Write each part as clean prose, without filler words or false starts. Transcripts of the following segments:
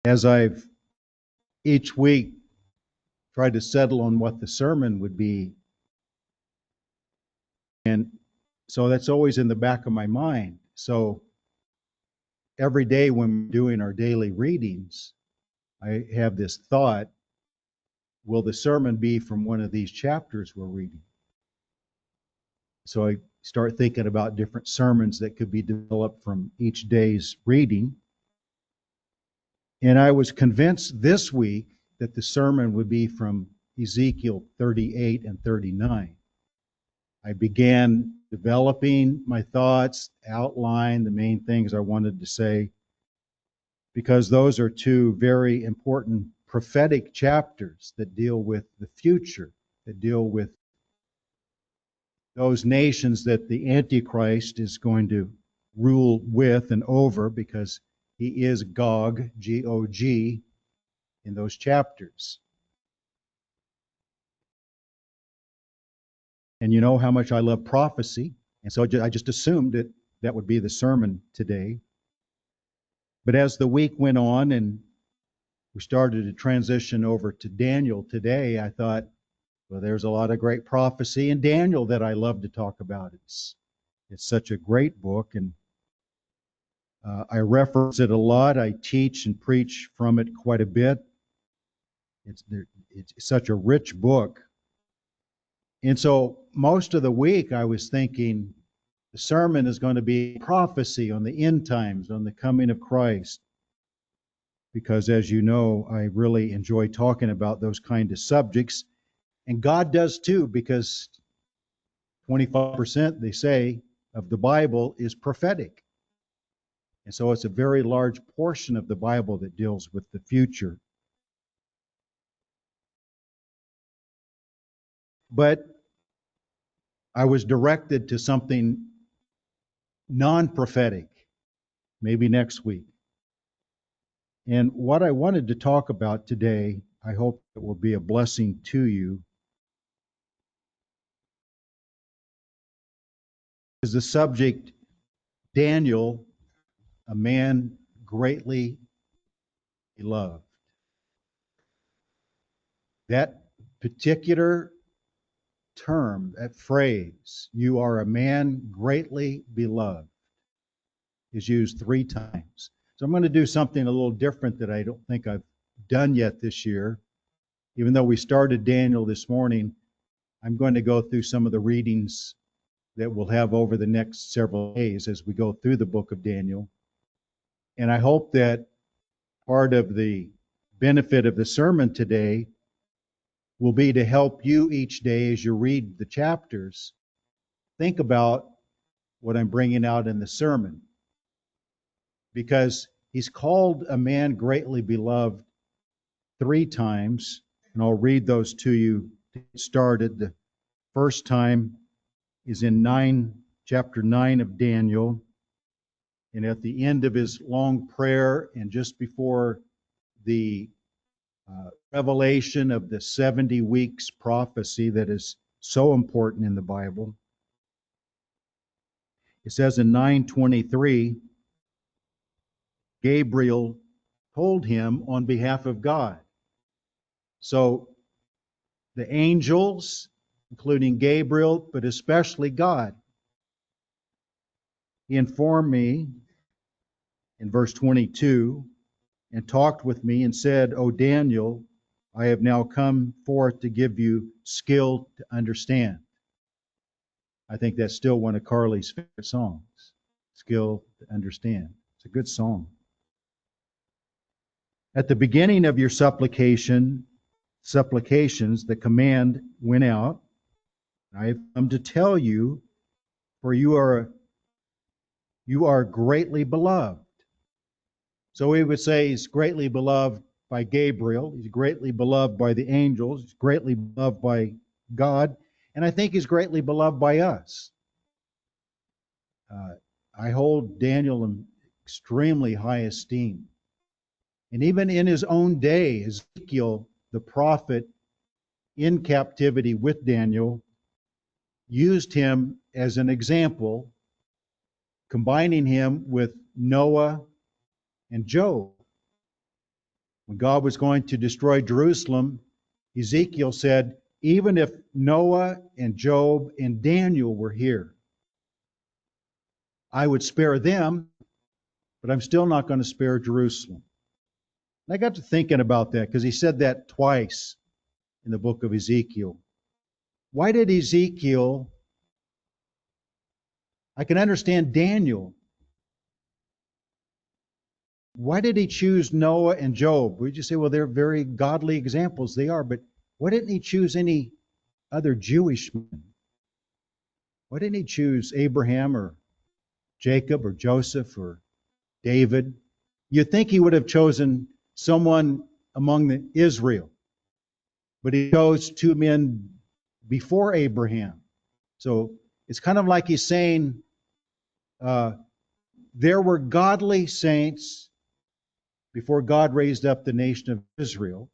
As I've each week tried to settle on what the sermon would be, and so that's always in the back of my mind. So every day when we're doing our daily readings, I have this thought, will the sermon be from one of these chapters we're reading? So I start thinking about different sermons that could be developed from each day's reading. And I was convinced this week that the sermon would be from Ezekiel 38 and 39. I began developing my thoughts, outline the main things I wanted to say, because those are two very important prophetic chapters that deal with the future, that deal with those nations that the Antichrist is going to rule with and over, because he is Gog, G-O-G, in those chapters. And you know how much I love prophecy, and so I just assumed that that would be the sermon today. But as the week went on and we started to transition over to Daniel today, I thought, well, there's a lot of great prophecy in Daniel that I love to talk about. It's such a great book, and I reference it a lot. I teach and preach from it quite a bit. It's such a rich book. And so most of the week I was thinking the sermon is going to be prophecy on the end times, on the coming of Christ. Because as you know, I really enjoy talking about those kind of subjects. And God does too, because 25%, they say, of the Bible is prophetic. And so it's a very large portion of the Bible that deals with the future. But I was directed to something non-prophetic, maybe next week. And what I wanted to talk about today, I hope it will be a blessing to you, is the subject, Daniel, a man greatly beloved. That particular term, that phrase, you are a man greatly beloved, is used 3 times. So I'm going to do something a little different that I don't think I've done yet this year. Even though we started Daniel this morning, I'm going to go through some of the readings that we'll have over the next several days as we go through the book of Daniel. And I hope that part of the benefit of the sermon today will be to help you each day as you read the chapters, think about what I'm bringing out in the sermon. Because he's called a man greatly beloved 3 times, and I'll read those to you to get started. The first time is in chapter 9 of Daniel, and at the end of his long prayer and just before the revelation of the 70 weeks prophecy that is so important in the Bible. It says in 9:23, Gabriel told him on behalf of God. So the angels, including Gabriel, but especially God, he informed me in verse 22 and talked with me and said, O Daniel, I have now come forth to give you skill to understand. I think that's still one of Carly's favorite songs, Skill to Understand. It's a good song. At the beginning of your supplications, the command went out. I have come to tell you, for you are greatly beloved. So we would say he's greatly beloved by Gabriel. He's greatly beloved by the angels. He's greatly beloved by God. And I think he's greatly beloved by us. I hold Daniel in extremely high esteem. And even in his own day, Ezekiel, the prophet in captivity with Daniel, used him as an example, combining him with Noah and Job. When God was going to destroy Jerusalem, Ezekiel said, even if Noah and Job and Daniel were here, I would spare them, but I'm still not going to spare Jerusalem. And I got to thinking about that because he said that twice in the book of Ezekiel. Why did Ezekiel, I can understand Daniel. Why did he choose Noah and Job? We just say, well, they're very godly examples. They are, but why didn't he choose any other Jewish men? Why didn't he choose Abraham or Jacob or Joseph or David? You'd think he would have chosen someone among Israel, but he chose two men before Abraham. So it's kind of like he's saying there were godly saints before God raised up the nation of Israel.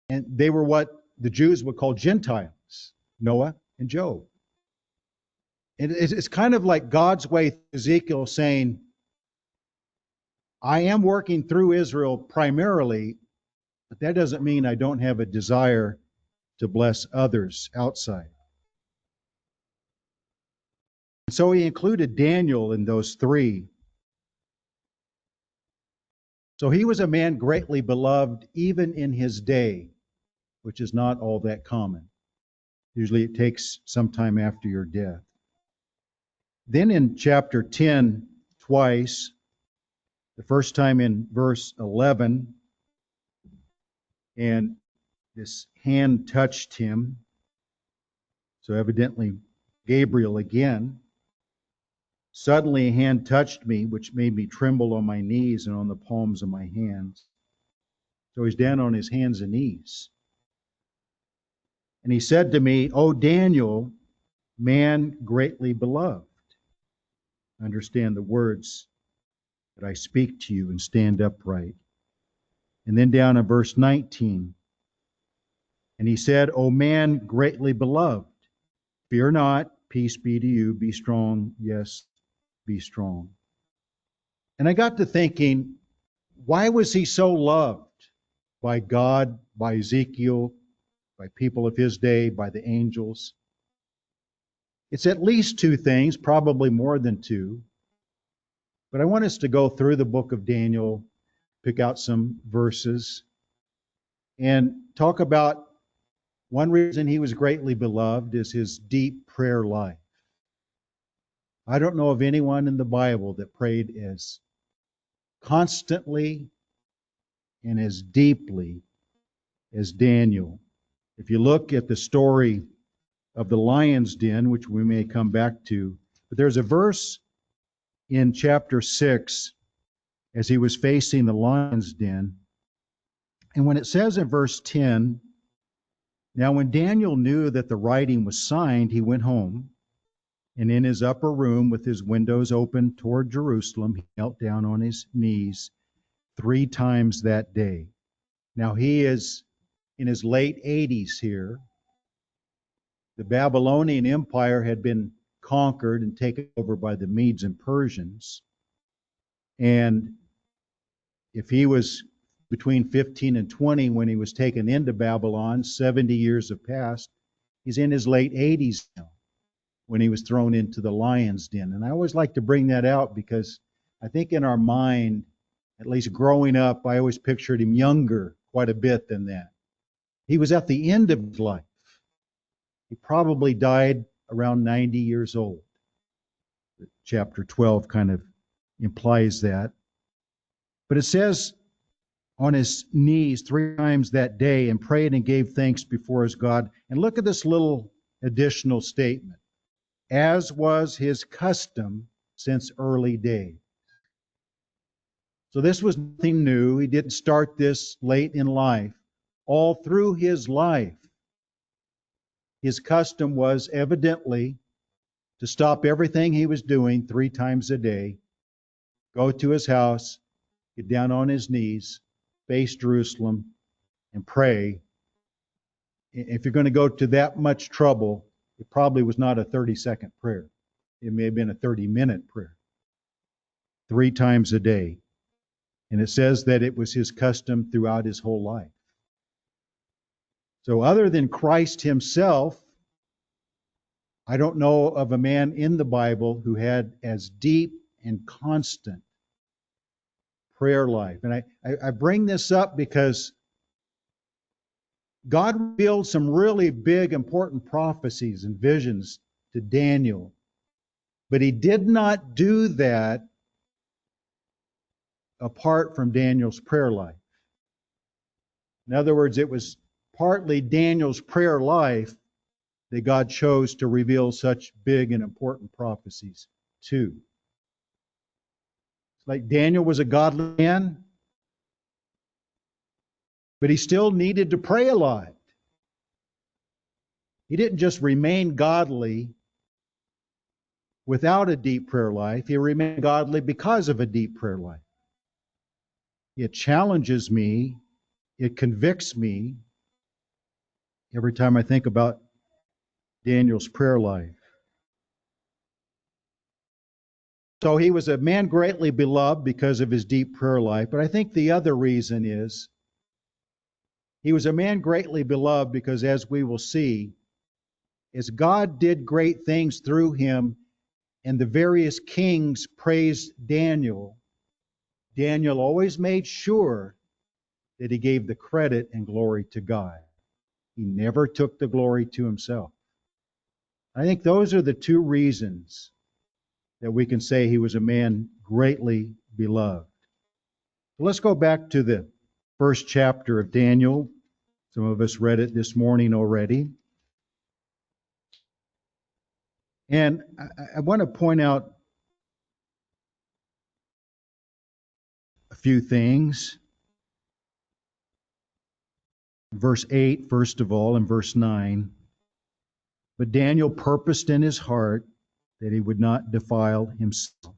And they were what the Jews would call Gentiles, Noah and Job. And it's kind of like God's way, Ezekiel saying, I am working through Israel primarily, but that doesn't mean I don't have a desire to bless others outside. So he included Daniel in those three. So he was a man greatly beloved even in his day, which is not all that common. Usually it takes some time after your death. Then in chapter 10, twice, the first time in verse 11, and this hand touched him. So evidently Gabriel again. Suddenly a hand touched me, which made me tremble on my knees and on the palms of my hands. So he's down on his hands and knees. And he said to me, O Daniel, man greatly beloved, understand the words that I speak to you and stand upright. And then down in verse 19, and he said, O man greatly beloved, fear not, peace be to you, be strong, yes, be strong. And I got to thinking, why was he so loved by God, by Ezekiel, by people of his day, by the angels? It's at least two things, probably more than two. But I want us to go through the book of Daniel, pick out some verses, and talk about one reason he was greatly beloved is his deep prayer life. I don't know of anyone in the Bible that prayed as constantly and as deeply as Daniel. If you look at the story of the lion's den, which we may come back to, but there's a verse in chapter 6 as he was facing the lion's den. And when it says in verse 10, now when Daniel knew that the writing was signed, he went home, and in his upper room with his windows open toward Jerusalem, he knelt down on his knees 3 times that day. Now he is in his late 80s here. The Babylonian Empire had been conquered and taken over by the Medes and Persians. And if he was between 15 and 20 when he was taken into Babylon, 70 years have passed. He's in his late 80s now when he was thrown into the lion's den. And I always like to bring that out because I think in our mind, at least growing up, I always pictured him younger quite a bit than that. He was at the end of his life. He probably died around 90 years old. Chapter 12 kind of implies that. But it says on his knees 3 times that day and prayed and gave thanks before his God. And look at this little additional statement. As was his custom since early days. So this was nothing new. He didn't start this late in life. All through his life, his custom was evidently to stop everything he was doing 3 times a day, go to his house, get down on his knees, face Jerusalem, and pray. If you're going to go to that much trouble, it probably was not a 30-second prayer. It may have been a 30-minute prayer. 3 times a day. And it says that it was his custom throughout his whole life. So other than Christ himself, I don't know of a man in the Bible who had as deep and constant prayer life. And I bring this up because God revealed some really big, important prophecies and visions to Daniel. But he did not do that apart from Daniel's prayer life. In other words, it was partly Daniel's prayer life that God chose to reveal such big and important prophecies to. It's like Daniel was a godly man, but he still needed to pray a lot. He didn't just remain godly without a deep prayer life. He remained godly because of a deep prayer life. It challenges me. It convicts me every time I think about Daniel's prayer life. So he was a man greatly beloved because of his deep prayer life. But I think the other reason is he was a man greatly beloved because, as we will see, as God did great things through him and the various kings praised Daniel, Daniel always made sure that he gave the credit and glory to God. He never took the glory to himself. I think those are the two reasons that we can say he was a man greatly beloved. Let's go back to the first chapter of Daniel. Some of us read it this morning already. And I want to point out a few things. Verse 8, first of all, and verse 9. But Daniel purposed in his heart that he would not defile himself.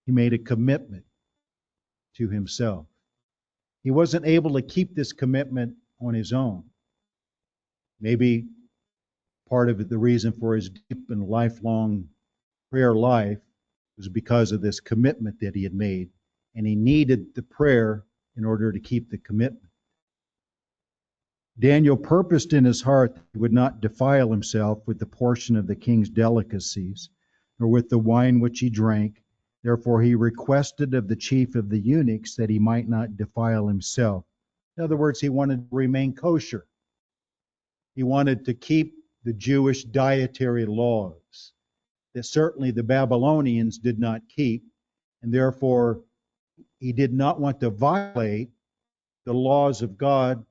He made a commitment to himself. He wasn't able to keep this commitment on his own. Maybe part of the reason for his deep and lifelong prayer life was because of this commitment that he had made, and he needed the prayer in order to keep the commitment. Daniel purposed in his heart that he would not defile himself with the portion of the king's delicacies, nor with the wine which he drank. Therefore he requested of the chief of the eunuchs that he might not defile himself. In other words, he wanted to remain kosher. He wanted to keep the Jewish dietary laws that certainly the Babylonians did not keep, and therefore he did not want to violate the laws of God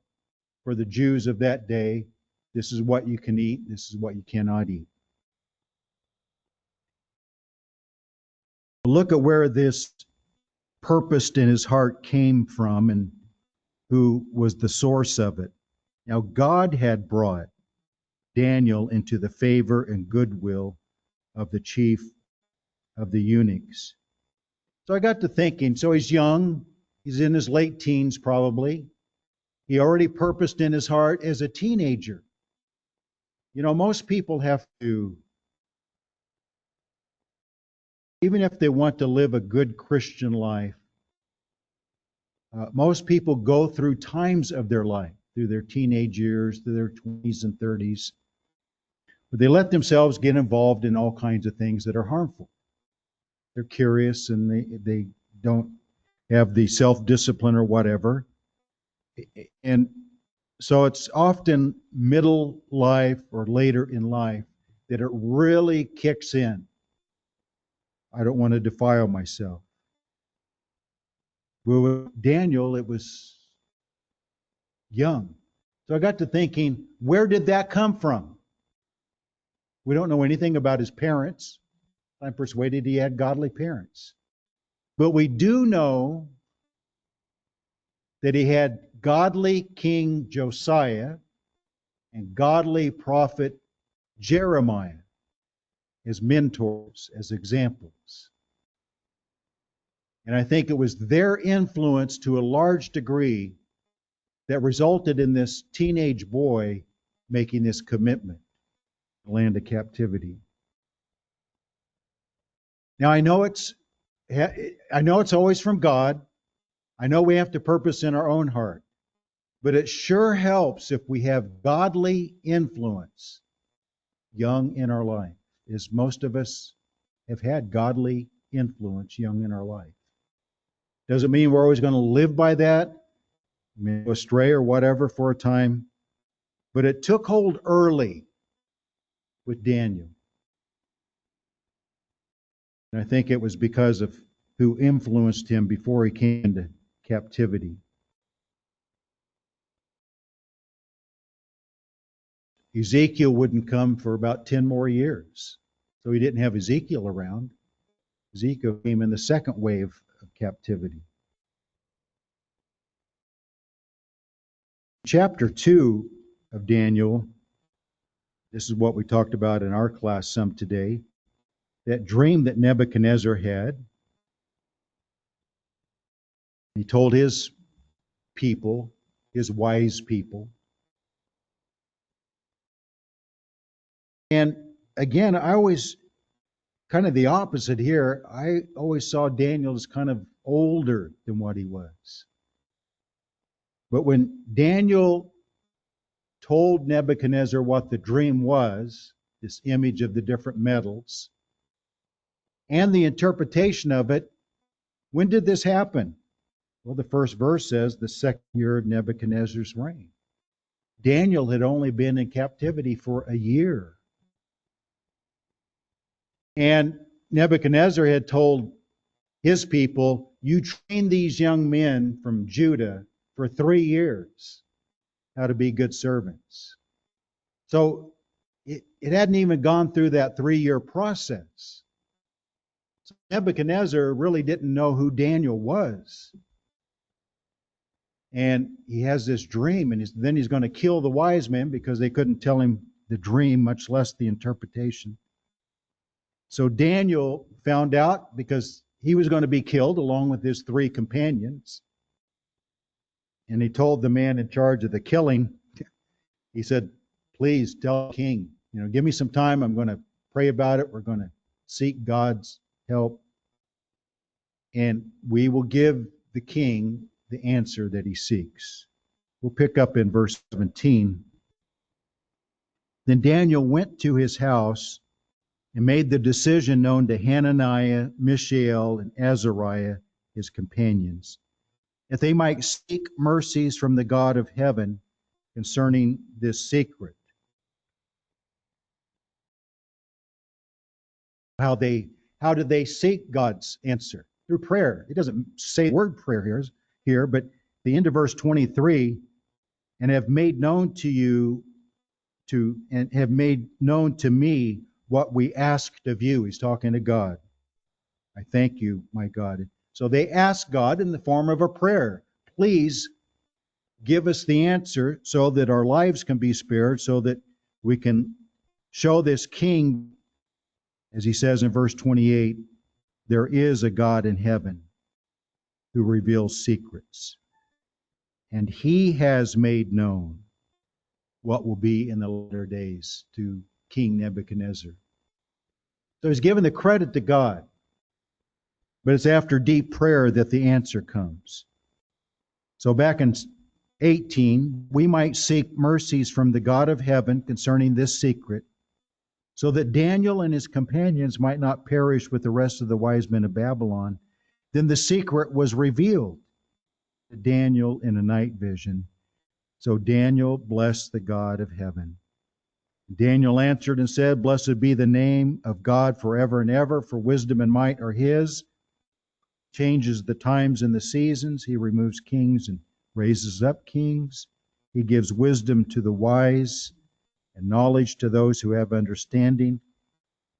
for the Jews of that day. This is what you can eat, this is what you cannot eat. Look at where this purposed in his heart came from and who was the source of it. Now, God had brought Daniel into the favor and goodwill of the chief of the eunuchs. So I got to thinking, so he's young, he's in his late teens probably. He already purposed in his heart as a teenager. You know, most people have to, even if they want to live a good Christian life, most people go through times of their life, through their teenage years, through their 20s and 30s, where they let themselves get involved in all kinds of things that are harmful. They're curious and they don't have the self-discipline or whatever. And so it's often middle life or later in life that it really kicks in. I don't want to defile myself. Well, with Daniel, it was young. So I got to thinking, where did that come from? We don't know anything about his parents. I'm persuaded he had godly parents. But we do know that he had godly King Josiah and godly prophet Jeremiah as mentors, as examples. And I think it was their influence to a large degree that resulted in this teenage boy making this commitment to the land of captivity. Now, I know it's I know it's always from God. I know we have to purpose in our own heart, but it sure helps if we have godly influence young in our life, as most of us have had godly influence young in our life. Doesn't mean we're always going to live by that, go astray or whatever for a time, but it took hold early with Daniel. And I think it was because of who influenced him before he came into captivity. Ezekiel wouldn't come for about 10 more years. So he didn't have Ezekiel around. Ezekiel came in the second wave of captivity. Chapter 2 of Daniel, this is what we talked about in our class some today, that dream that Nebuchadnezzar had. He told his people, his wise people. And again, I always kind of the opposite here. I always saw Daniel as kind of older than what he was. But when Daniel told Nebuchadnezzar what the dream was, this image of the different metals, and the interpretation of it, when did this happen? Well, the first verse says the second year of Nebuchadnezzar's reign. Daniel had only been in captivity for a year. And Nebuchadnezzar had told his people, you train these young men from Judah for 3 years how to be good servants. So it hadn't even gone through that 3-year process. So Nebuchadnezzar really didn't know who Daniel was. And he has this dream, and then he's going to kill the wise men because they couldn't tell him the dream, much less the interpretation. So Daniel found out because he was going to be killed along with his 3 companions. And he told the man in charge of the killing, he said, please tell the king, give me some time. I'm going to pray about it. We're going to seek God's help. And we will give the king the answer that he seeks. We'll pick up in verse 17. Then Daniel went to his house and made the decision known to Hananiah, Mishael, and Azariah, his companions, that they might seek mercies from the God of heaven concerning this secret. How did they seek God's answer? Through prayer. It doesn't say the word prayer here, but the end of verse 23, and have made known to you and have made known to me what we asked of you. He's talking to God. I thank you, my God. So they asked God in the form of a prayer, please give us the answer so that our lives can be spared, so that we can show this king, as he says in verse 28, there is a God in heaven who reveals secrets. And he has made known what will be in the latter days to King Nebuchadnezzar. So he's given the credit to God. But it's after deep prayer that the answer comes. So back in 18, we might seek mercies from the God of heaven concerning this secret, so that Daniel and his companions might not perish with the rest of the wise men of Babylon. Then the secret was revealed to Daniel in a night vision. So Daniel blessed the God of heaven. Daniel answered and said, blessed be the name of God forever and ever, for wisdom and might are his. Changes the times and the seasons. He removes kings and raises up kings. He gives wisdom to the wise and knowledge to those who have understanding.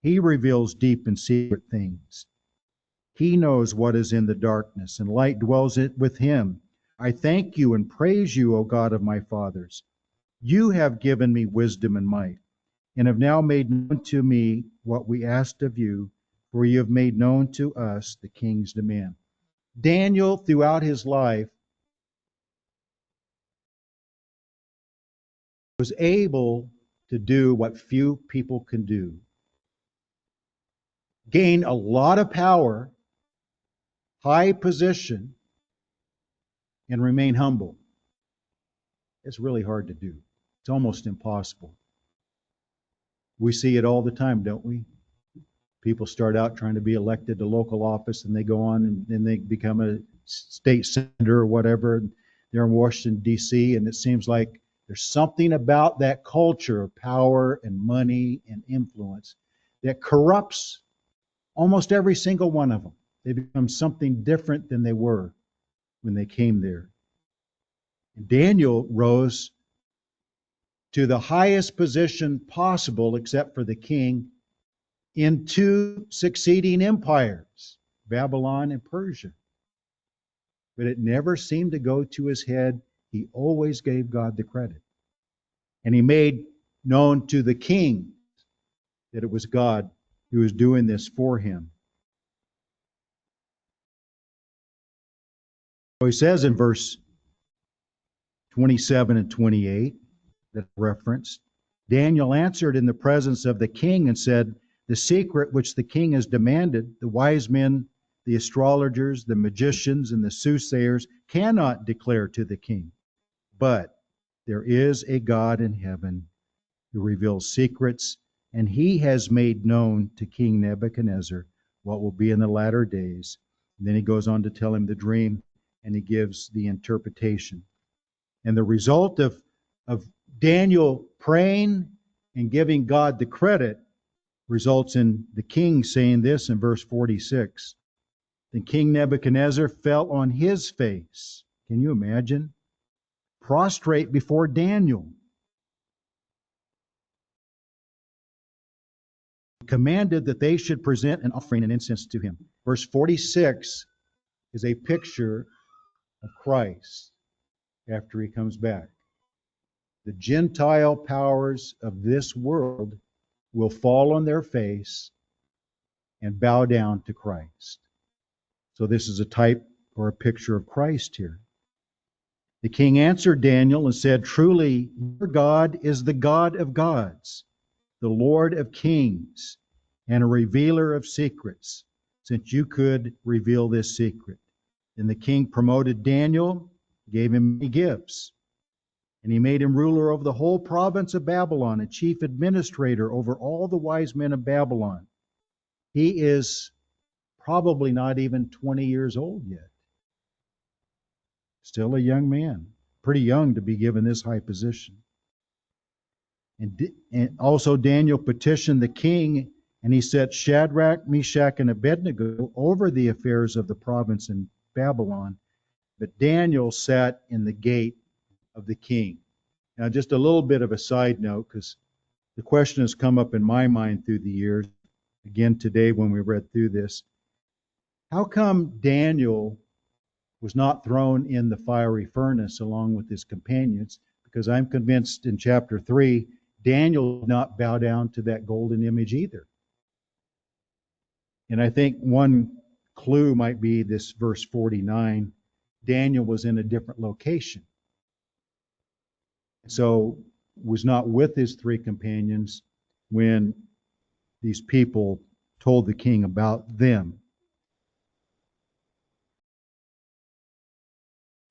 He reveals deep and secret things. He knows what is in the darkness, and light dwells with him. I thank you and praise you, O God of my fathers. You have given me wisdom and might, and have now made known to me what we asked of you, for you have made known to us the king's demand. Daniel, throughout his life, was able to do what few people can do. Gain a lot of power high position and remain humble. It's really hard to do. It's almost impossible. We see it all the time, don't we? People start out trying to be elected to local office, and they go on and then they become a state senator or whatever. They're in Washington, D.C., and it seems like there's something about that culture of power and money and influence that corrupts almost every single one of them. They become something different than they were when they came there. And Daniel rose to the highest position possible, except for the king, in two succeeding empires, Babylon and Persia. But it never seemed to go to his head. He always gave God the credit. And he made known to the king that it was God who was doing this for him. So he says in verse 27 and 28, that referenced, Daniel answered in the presence of the king and said, the secret which the king has demanded, the wise men, the astrologers, the magicians, and the soothsayers cannot declare to the king. But there is a God in heaven who reveals secrets, and he has made known to King Nebuchadnezzar what will be in the latter days. And then he goes on to tell him the dream, and he gives the interpretation. And the result of Daniel praying and giving God the credit results in the king saying this in verse 46. Then King Nebuchadnezzar fell on his face. Can you imagine? Prostrate before Daniel. Commanded that they should present an offering and incense to him. Verse 46 is a picture of Christ after he comes back. The Gentile powers of this world will fall on their face and bow down to Christ. So this is a type or a picture of Christ here. The king answered Daniel and said, truly, your God is the God of gods, the Lord of kings, and a revealer of secrets, since you could reveal this secret. Then the king promoted Daniel, gave him many gifts, and he made him ruler over the whole province of Babylon, and chief administrator over all the wise men of Babylon. He is probably not even 20 years old yet. Still a young man, pretty young to be given this high position. And also Daniel petitioned the king, and he set Shadrach, Meshach, and Abednego over the affairs of the province in Babylon. But Daniel sat in the gate of the king. Now, just a little bit of a side note, because the question has come up in my mind through the years, again today when we read through this. How come Daniel was not thrown in the fiery furnace along with his companions? Because I'm convinced in chapter 3, Daniel did not bow down to that golden image either. And I think one clue might be this verse 49. Daniel was in a different location. So was not with his three companions when these people told the king about them.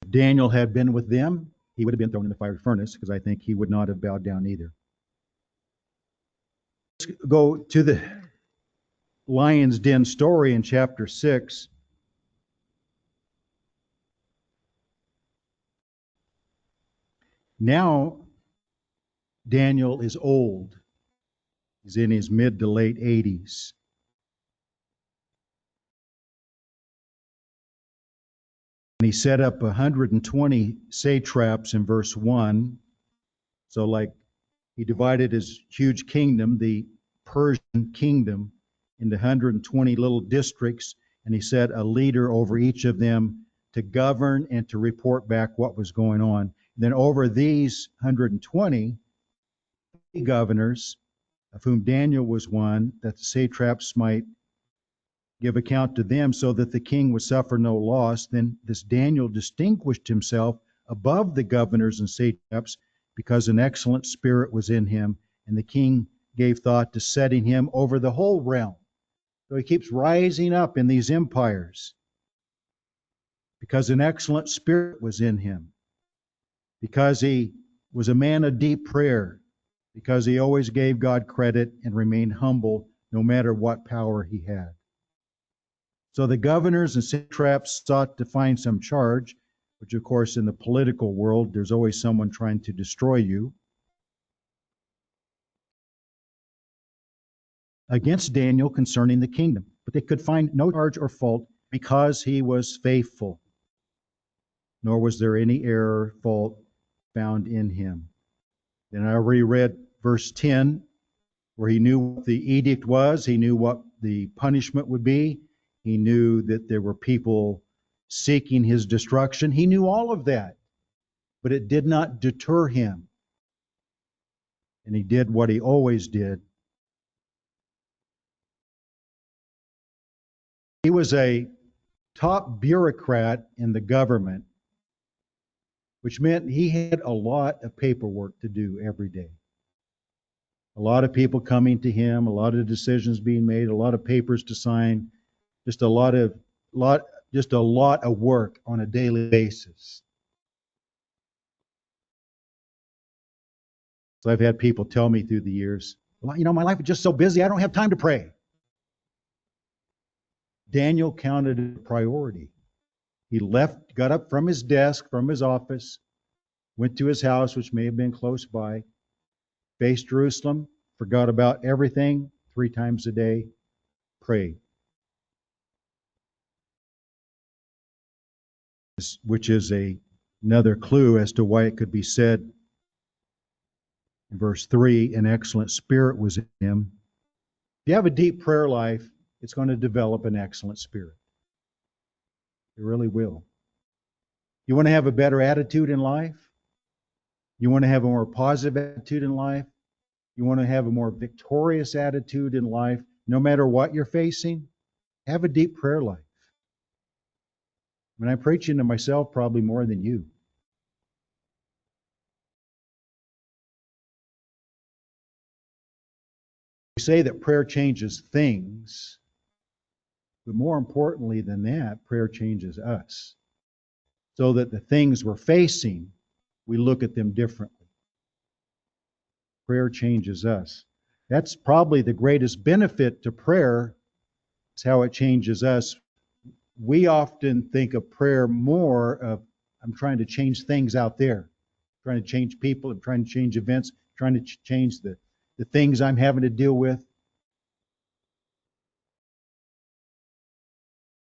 If Daniel had been with them, he would have been thrown in the fiery furnace, because I think he would not have bowed down either. Let's go to the lion's den story in chapter 6. Now Daniel is old. He's in his mid to late 80s. And he set up 120 satraps in verse 1. So like he divided his huge kingdom, the Persian kingdom, into 120 little districts, and he set a leader over each of them to govern and to report back what was going on. Then over these 120 governors, of whom Daniel was one, that the satraps might give account to them so that the king would suffer no loss. Then this Daniel distinguished himself above the governors and satraps because an excellent spirit was in him, and the king gave thought to setting him over the whole realm. So he keeps rising up in these empires. because an excellent spirit was in him, because he was a man of deep prayer, because he always gave God credit and remained humble no matter what power he had. So the governors and satraps sought to find some charge, which of course in the political world, there's always someone trying to destroy you, against Daniel concerning the kingdom. But they could find no charge or fault because he was faithful, nor was there any error, fault found in him. Then I already read verse 10, where he knew what the edict was, he knew what the punishment would be, he knew that there were people seeking his destruction. He knew all of that, but it did not deter him. And he did what he always did. He was a top bureaucrat in the government, which meant he had a lot of paperwork to do every day. A lot of people coming to him, a lot of decisions being made, a lot of papers to sign, just a lot of work on a daily basis. So I've had people tell me through the years, well, my life is just so busy, I don't have time to pray. Daniel counted it a priority. He got up from his desk, from his office, went to his house, which may have been close by, faced Jerusalem, forgot about everything 3 times a day, prayed. Which is another clue as to why it could be said in verse 3, an excellent spirit was in him. If you have a deep prayer life, it's going to develop an excellent spirit. It really will. You want to have a better attitude in life? You want to have a more positive attitude in life? You want to have a more victorious attitude in life, no matter what you're facing? Have a deep prayer life. I mean, I'm preaching to myself probably more than you. We say that prayer changes things, but more importantly than that, prayer changes us. So that the things we're facing, we look at them differently. Prayer changes us. That's probably the greatest benefit to prayer, is how it changes us. We often think of prayer more of, I'm trying to change things out there, I'm trying to change people, I'm trying to change events, I'm trying to change the things I'm having to deal with.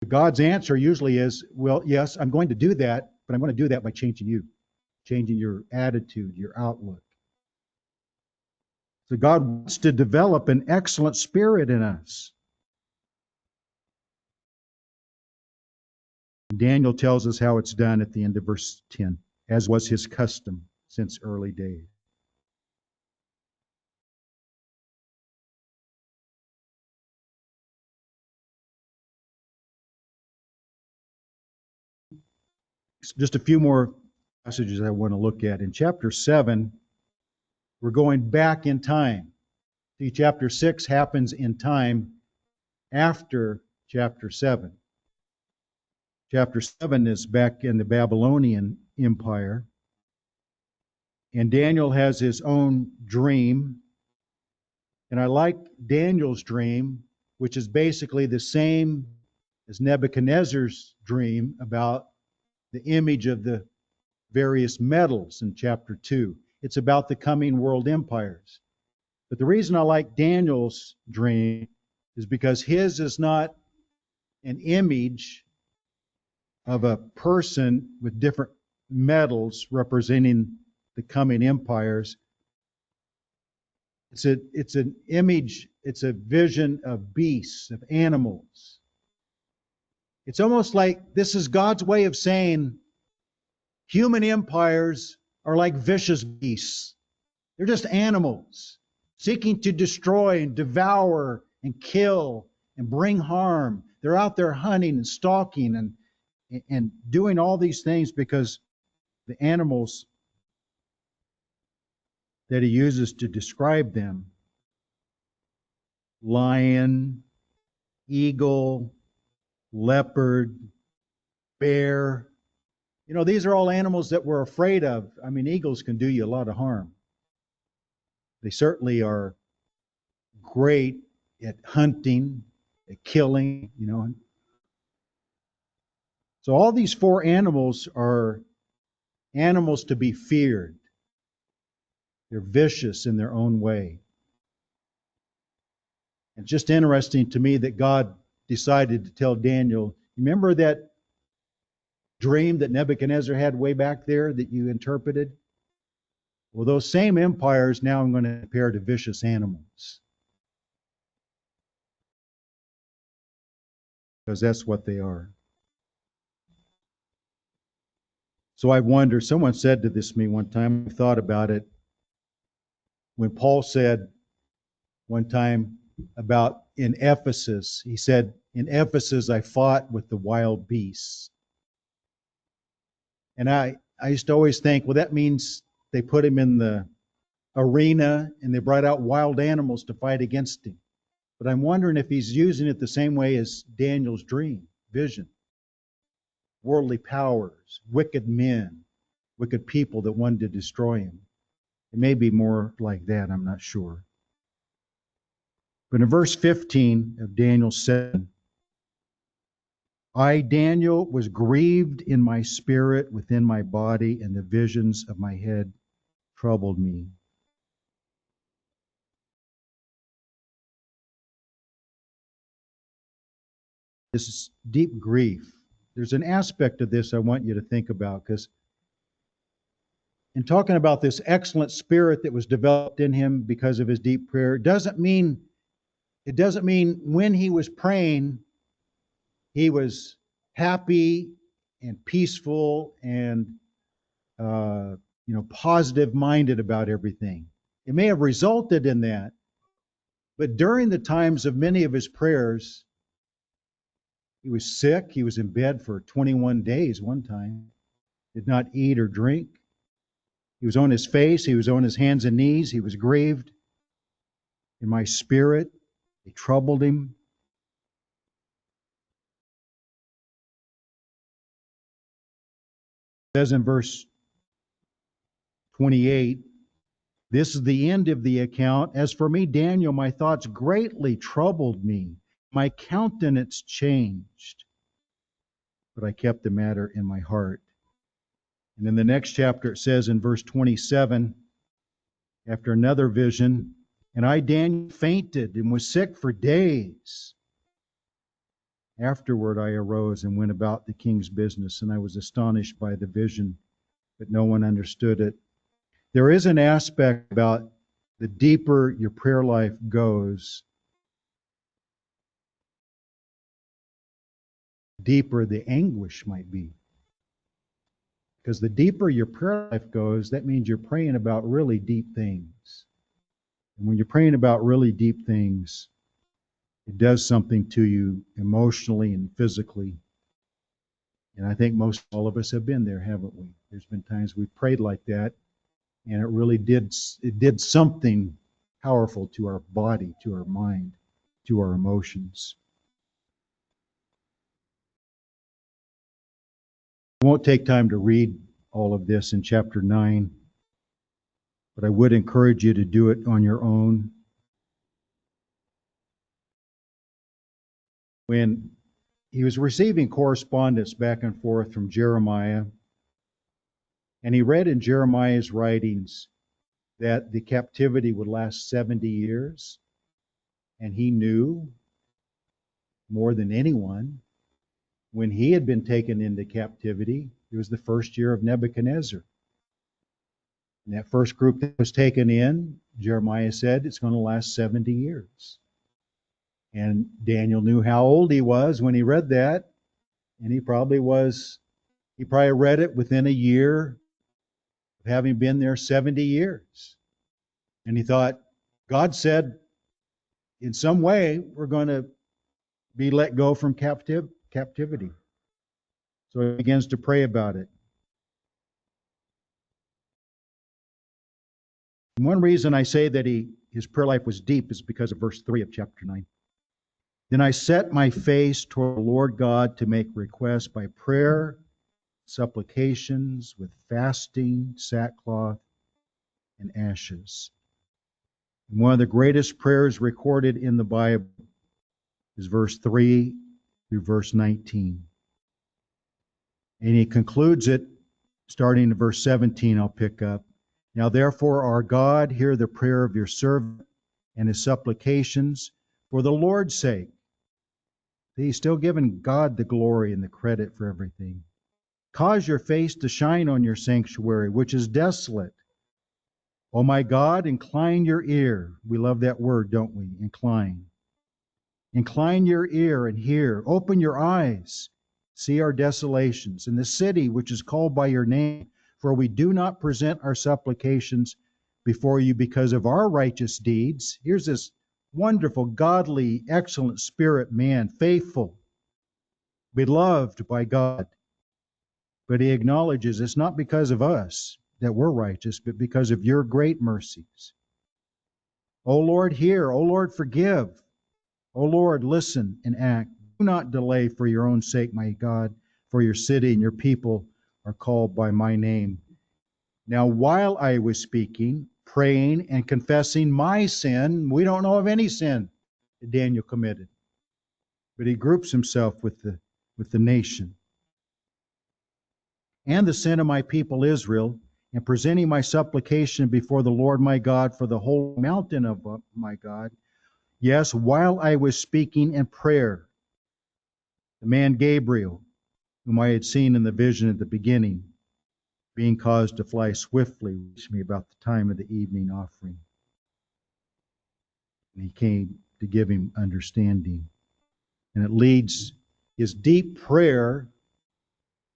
God's answer usually is, well, yes, I'm going to do that, but I'm going to do that by changing you, changing your attitude, your outlook. So God wants to develop an excellent spirit in us. Daniel tells us how it's done at the end of verse 10, as was his custom since early days. Just a few more passages I want to look at. In chapter 7, we're going back in time. See, chapter 6 happens in time after chapter 7. Chapter 7 is back in the Babylonian Empire. And Daniel has his own dream. And I like Daniel's dream, which is basically the same as Nebuchadnezzar's dream about the image of the various metals in chapter 2. It's about the coming world empires. But the reason I like Daniel's dream is because his is not an image of a person with different metals representing the coming empires. It's an image, it's a vision of beasts, of animals. It's almost like this is God's way of saying human empires are like vicious beasts. They're just animals seeking to destroy and devour and kill and bring harm. They're out there hunting and stalking and doing all these things because the animals that he uses to describe them, lion, eagle, leopard, bear. These are all animals that we're afraid of. I mean, eagles can do you a lot of harm. They certainly are great at hunting, at killing. So all these four animals are animals to be feared. They're vicious in their own way. It's just interesting to me that God decided to tell Daniel, remember that dream that Nebuchadnezzar had way back there that you interpreted? Well, those same empires now I'm going to compare to vicious animals. Because that's what they are. So I wonder, someone said to this to me one time, I thought about it, when Paul said one time about in Ephesus, he said, in Ephesus I fought with the wild beasts. And I used to always think, well, that means they put him in the arena and they brought out wild animals to fight against him. But I'm wondering if he's using it the same way as Daniel's dream, vision. Worldly powers, wicked men, wicked people that wanted to destroy him. It may be more like that, I'm not sure. But in verse 15 of Daniel 7, I, Daniel, was grieved in my spirit within my body, and the visions of my head troubled me. This is deep grief. There's an aspect of this I want you to think about, because in talking about this excellent spirit that was developed in him because of his deep prayer, it doesn't mean when he was praying, he was happy and peaceful and positive minded about everything. It may have resulted in that, but during the times of many of his prayers, he was sick. He was in bed for 21 days one time, did not eat or drink. He was on his face. He was on his hands and knees. He was grieved in my spirit. It troubled him. It says in verse 28, this is the end of the account. As for me, Daniel, my thoughts greatly troubled me. My countenance changed, but I kept the matter in my heart. And in the next chapter, it says in verse 27, after another vision, and I, Daniel, fainted and was sick for days. Afterward, I arose and went about the king's business, and I was astonished by the vision, but no one understood it. There is an aspect about the deeper your prayer life goes, deeper the anguish might be. Because the deeper your prayer life goes, that means you're praying about really deep things. And when you're praying about really deep things, it does something to you emotionally and physically. And I think most all of us have been there, haven't we? There's been times we've prayed like that, and it did something powerful to our body, to our mind, to our emotions. I won't take time to read all of this in chapter 9, but I would encourage you to do it on your own. When he was receiving correspondence back and forth from Jeremiah, and he read in Jeremiah's writings that the captivity would last 70 years, and he knew more than anyone when he had been taken into captivity. It was the first year of Nebuchadnezzar. And that first group that was taken in, Jeremiah said, it's going to last 70 years. And Daniel knew how old he was when he read that, and he probably read it within a year of having been there 70 years. And he thought, God said, in some way, we're going to be let go from captivity. So he begins to pray about it. And one reason I say that his prayer life was deep is because of verse 3 of chapter 9. Then I set my face toward the Lord God to make requests by prayer, supplications, with fasting, sackcloth, and ashes. And one of the greatest prayers recorded in the Bible is verse 3 through verse 19. And he concludes it, starting in verse 17, I'll pick up. Now therefore, our God, hear the prayer of your servant and his supplications for the Lord's sake. He's still giving God the glory and the credit for everything. Cause your face to shine on your sanctuary, which is desolate. O my God, incline your ear. We love that word, don't we? Incline. Incline your ear and hear. Open your eyes. See our desolations in the city which is called by your name. For we do not present our supplications before you because of our righteous deeds. Here's this wonderful, godly, excellent spirit man, faithful, beloved by God. But he acknowledges it's not because of us that we're righteous, but because of your great mercies. O Lord, hear. O Lord, forgive. O Lord, listen and act. Do not delay for your own sake, my God, for your city and your people are called by my name. Now, while I was speaking, praying, and confessing my sin, we don't know of any sin that Daniel committed, but he groups himself with the nation and the sin of my people Israel, and presenting my supplication before the Lord my God for the whole mountain of my God. Yes, while I was speaking in prayer, the man Gabriel, whom I had seen in the vision at the beginning, being caused to fly swiftly, reached me about the time of the evening offering. And he came to give him understanding. And it leads, his deep prayer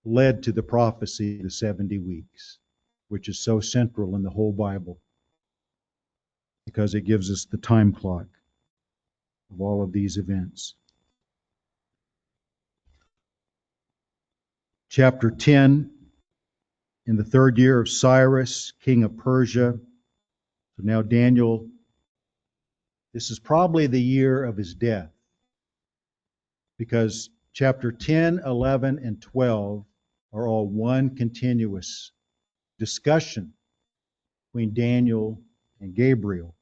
led to the prophecy of the 70 weeks, which is so central in the whole Bible because it gives us the time clock of all of these events. Chapter 10, in the third year of Cyrus, king of Persia. So now Daniel, this is probably the year of his death, because chapter 10, 11, and 12 are all one continuous discussion between Daniel and Gabriel.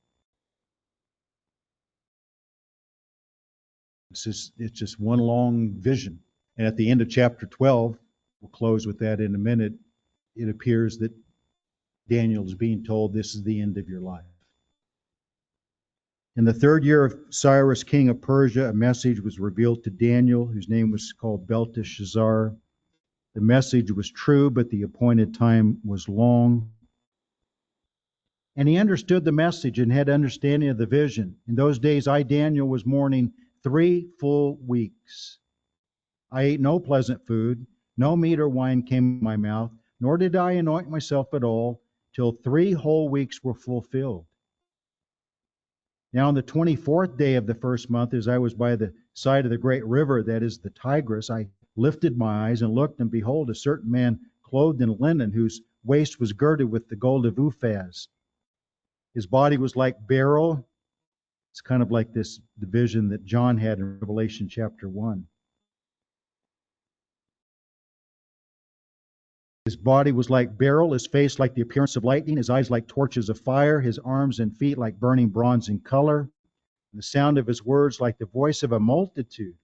It's just one long vision. And at the end of chapter 12, we'll close with that in a minute, it appears that Daniel is being told this is the end of your life. In the third year of Cyrus, king of Persia, a message was revealed to Daniel, whose name was called Belteshazzar. The message was true, but the appointed time was long. And he understood the message and had understanding of the vision. In those days, I, Daniel, was mourning 3 full weeks. I ate no pleasant food, no meat or wine came in my mouth, nor did I anoint myself at all, till 3 whole weeks were fulfilled. Now on the 24th day of the first month, as I was by the side of the great river, that is the Tigris, I lifted my eyes and looked, and behold, a certain man clothed in linen, whose waist was girded with the gold of Uphaz. His body was like beryl. It's kind of like the vision that John had in Revelation chapter 1. His body was like beryl, his face like the appearance of lightning, his eyes like torches of fire, his arms and feet like burning bronze in color, and the sound of his words like the voice of a multitude.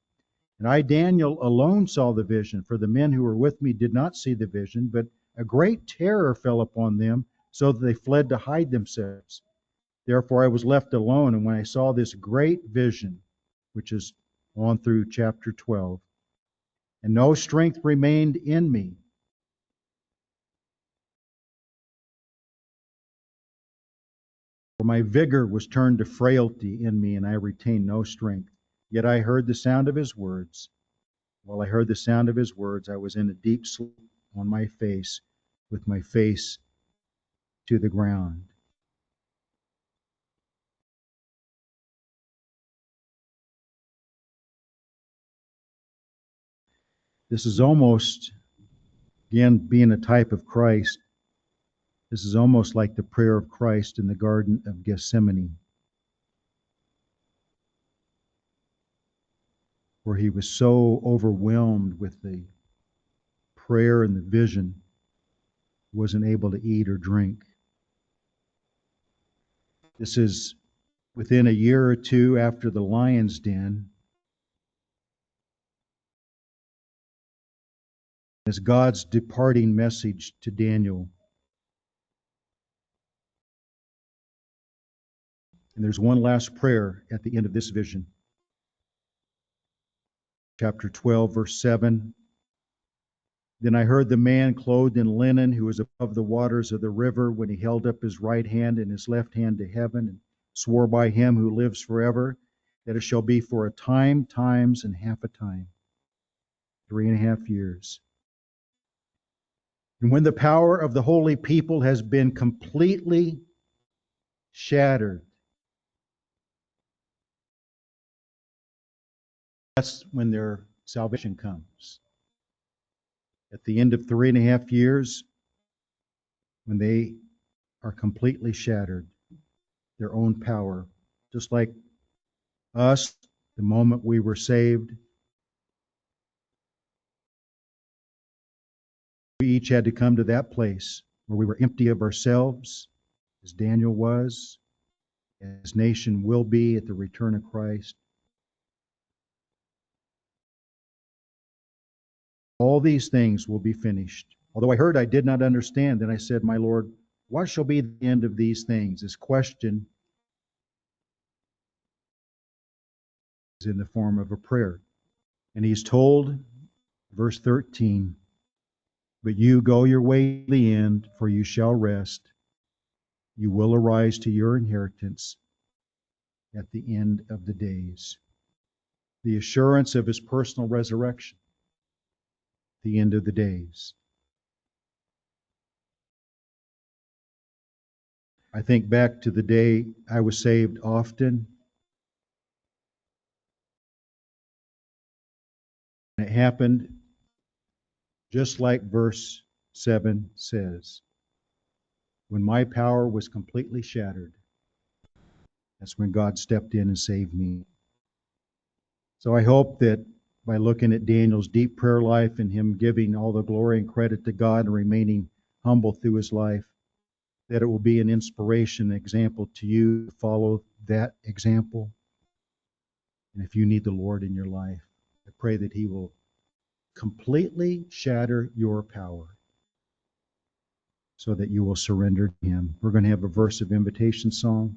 And I, Daniel, alone saw the vision, for the men who were with me did not see the vision, but a great terror fell upon them, so that they fled to hide themselves. Therefore I was left alone, and when I saw this great vision, which is on through chapter 12, and no strength remained in me, for my vigor was turned to frailty in me, and I retained no strength. Yet I heard the sound of his words. While I heard the sound of his words, I was in a deep sleep on my face, with my face to the ground. This is almost, again, being a type of Christ, this is almost like the prayer of Christ in the Garden of Gethsemane. where he was so overwhelmed with the prayer and the vision, wasn't able to eat or drink. This is within a year or two after the lion's den. As God's departing message to Daniel. And there's one last prayer at the end of this vision. Chapter 12, verse 7. Then I heard the man clothed in linen who was above the waters of the river when he held up his right hand and his left hand to heaven and swore by him who lives forever that it shall be for a time, times, and half a time, 3.5 years. And when the power of the holy people has been completely shattered, that's when their salvation comes. At the end of 3.5 years, when they are completely shattered, their own power, just like us, the moment we were saved, we each had to come to that place where we were empty of ourselves, as Daniel was, as nation will be at the return of Christ. All these things will be finished. Although I heard, I did not understand. Then I said, my Lord, what shall be the end of these things? This question is in the form of a prayer. And he's told, verse 13, but you go your way to the end, for you shall rest. You will arise to your inheritance at the end of the days. The assurance of his personal resurrection, the end of the days. I think back to the day I was saved often. And it happened just like verse 7 says. When my power was completely shattered, that's when God stepped in and saved me. So I hope that by looking at Daniel's deep prayer life and him giving all the glory and credit to God and remaining humble through his life, that it will be an inspiration, an example to you to follow that example. And if you need the Lord in your life, I pray that he will completely shatter your power so that you will surrender to him. We're going to have a verse of invitation song.